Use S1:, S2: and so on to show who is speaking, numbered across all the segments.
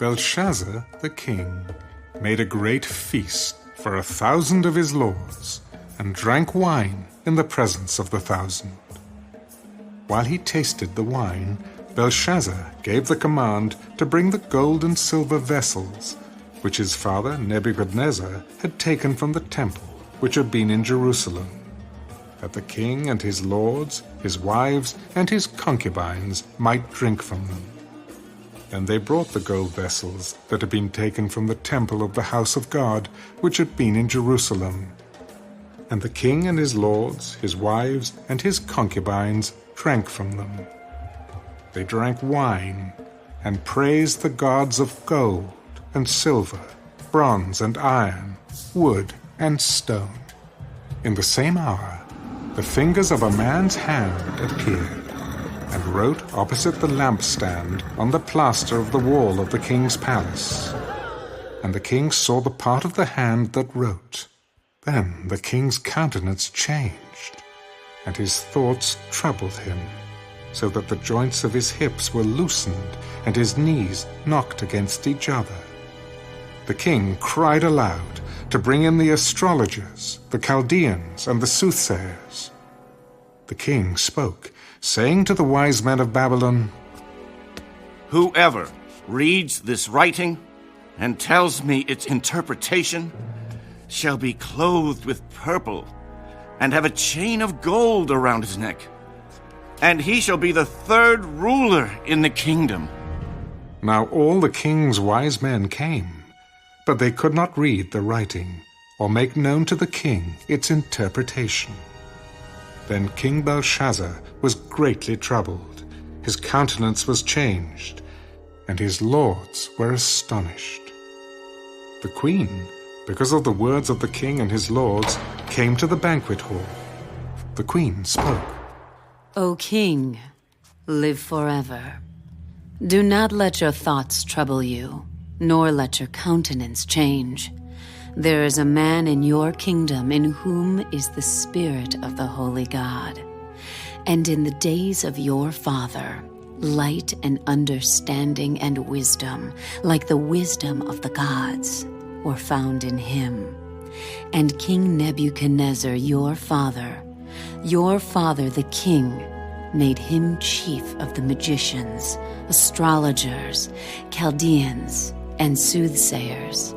S1: Belshazzar the king made a great feast for 1,000 of his lords, and drank wine in the presence of the 1,000. While he tasted the wine, Belshazzar gave the command to bring the gold and silver vessels, which his father Nebuchadnezzar had taken from the temple which had been in Jerusalem, that the king and his lords, his wives, and his concubines might drink from them. And they brought the gold vessels that had been taken from the temple of the house of God, which had been in Jerusalem. And the king and his lords, his wives, and his concubines drank from them. They drank wine, and praised the gods of gold and silver, bronze and iron, wood and stone. In the same hour, the fingers of a man's hand appeared, and wrote opposite the lampstand on the plaster of the wall of the king's palace. And the king saw the part of the hand that wrote. Then the king's countenance changed, and his thoughts troubled him, so that the joints of his hips were loosened, and his knees knocked against each other. The king cried aloud to bring in the astrologers, the Chaldeans, and the soothsayers. The king spoke, saying to the wise men of Babylon,
S2: "Whoever reads this writing and tells me its interpretation shall be clothed with purple and have a chain of gold around his neck, and he shall be the third ruler in the kingdom."
S1: Now all the king's wise men came, but they could not read the writing or make known to the king its interpretation. Then King Belshazzar was greatly troubled, his countenance was changed, and his lords were astonished. The queen, because of the words of the king and his lords, came to the banquet hall. The queen spoke.
S3: O king, live forever. Do not let your thoughts trouble you, nor let your countenance change. There is a man in your kingdom in whom is the Spirit of the Holy God. And in the days of your father, light and understanding and wisdom, like the wisdom of the gods, were found in him. And King Nebuchadnezzar, your father the king, made him chief of the magicians, astrologers, Chaldeans, and soothsayers,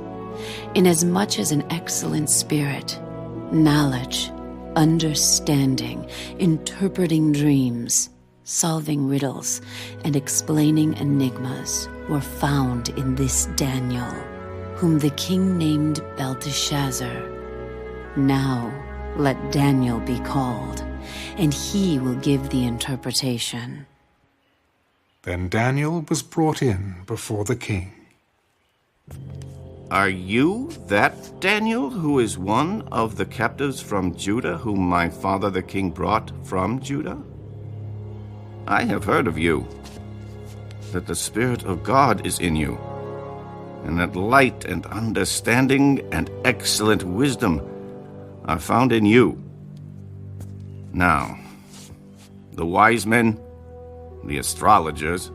S3: inasmuch as an excellent spirit, knowledge, understanding, interpreting dreams, solving riddles, and explaining enigmas were found in this Daniel, whom the king named Belteshazzar. Now let Daniel be called, and he will give the interpretation.
S1: Then Daniel was brought in before the king.
S2: "Are you that Daniel who is one of the captives from Judah whom my father the king brought from Judah? I have heard of you, that the Spirit of God is in you, and that light and understanding and excellent wisdom are found in you. Now, the wise men, the astrologers,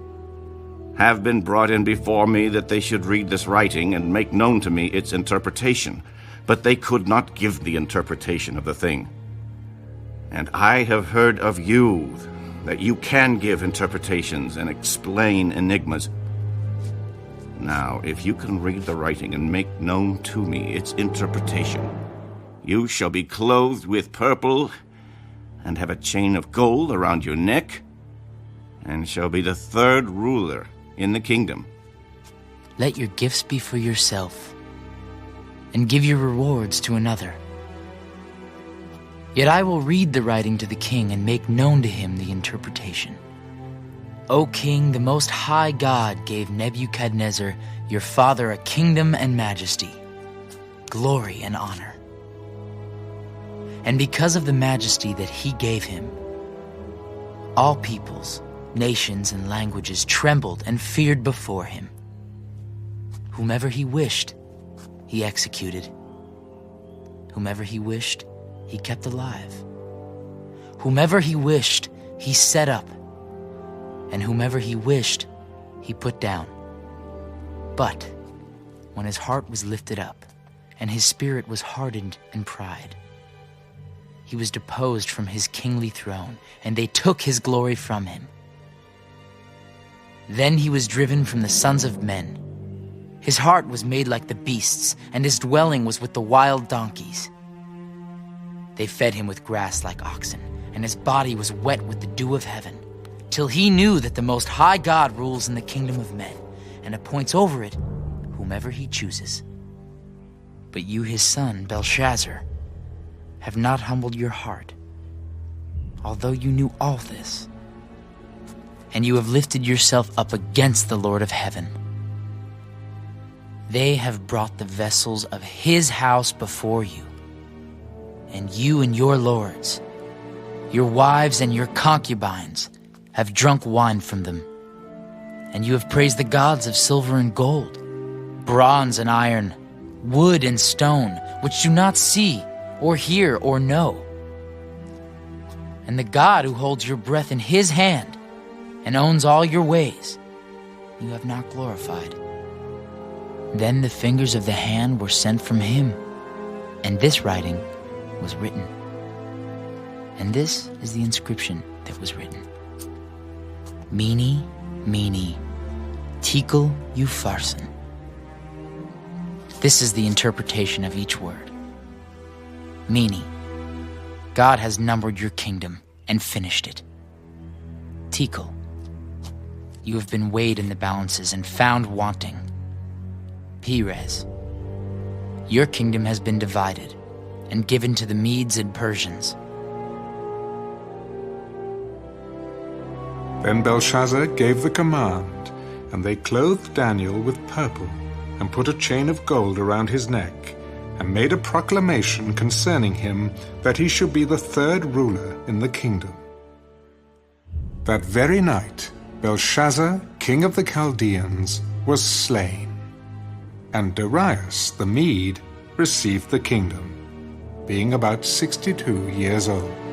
S2: have been brought in before me that they should read this writing and make known to me its interpretation, but they could not give the interpretation of the thing. And I have heard of you, that you can give interpretations and explain enigmas. Now, if you can read the writing and make known to me its interpretation, you shall be clothed with purple and have a chain of gold around your neck, and shall be the third ruler in the kingdom.
S4: Let your gifts be for yourself, and give your rewards to another. Yet I will read the writing to the king and make known to him the interpretation. O king, the Most High God gave Nebuchadnezzar, your father, a kingdom and majesty, glory and honor. And because of the majesty that he gave him, all peoples, nations, and languages trembled and feared before him. Whomever he wished, he executed. Whomever he wished, he kept alive. Whomever he wished, he set up. And whomever he wished, he put down. But when his heart was lifted up, and his spirit was hardened in pride, he was deposed from his kingly throne, and they took his glory from him. Then he was driven from the sons of men. His heart was made like the beasts, and his dwelling was with the wild donkeys. They fed him with grass like oxen, and his body was wet with the dew of heaven, till he knew that the Most High God rules in the kingdom of men, and appoints over it whomever he chooses. But you, his son, Belshazzar, have not humbled your heart, although you knew all this. And you have lifted yourself up against the Lord of heaven. They have brought the vessels of his house before you, and you and your lords, your wives and your concubines, have drunk wine from them. And you have praised the gods of silver and gold, bronze and iron, wood and stone, which do not see or hear or know. And the God who holds your breath in his hand and owns all your ways, you have not glorified. Then the fingers of the hand were sent from him, and this writing was written. And this is the inscription that was written: Mene, Mene, Tekel Upharsin. This is the interpretation of each word. Mene, God has numbered your kingdom and finished it. Tekel, you have been weighed in the balances and found wanting. Perez, your kingdom has been divided and given to the Medes and Persians.
S1: Then Belshazzar gave the command, and they clothed Daniel with purple, and put a chain of gold around his neck, and made a proclamation concerning him that he should be the third ruler in the kingdom. That very night Belshazzar, king of the Chaldeans, was slain, and Darius the Mede received the kingdom, being about 62 years old.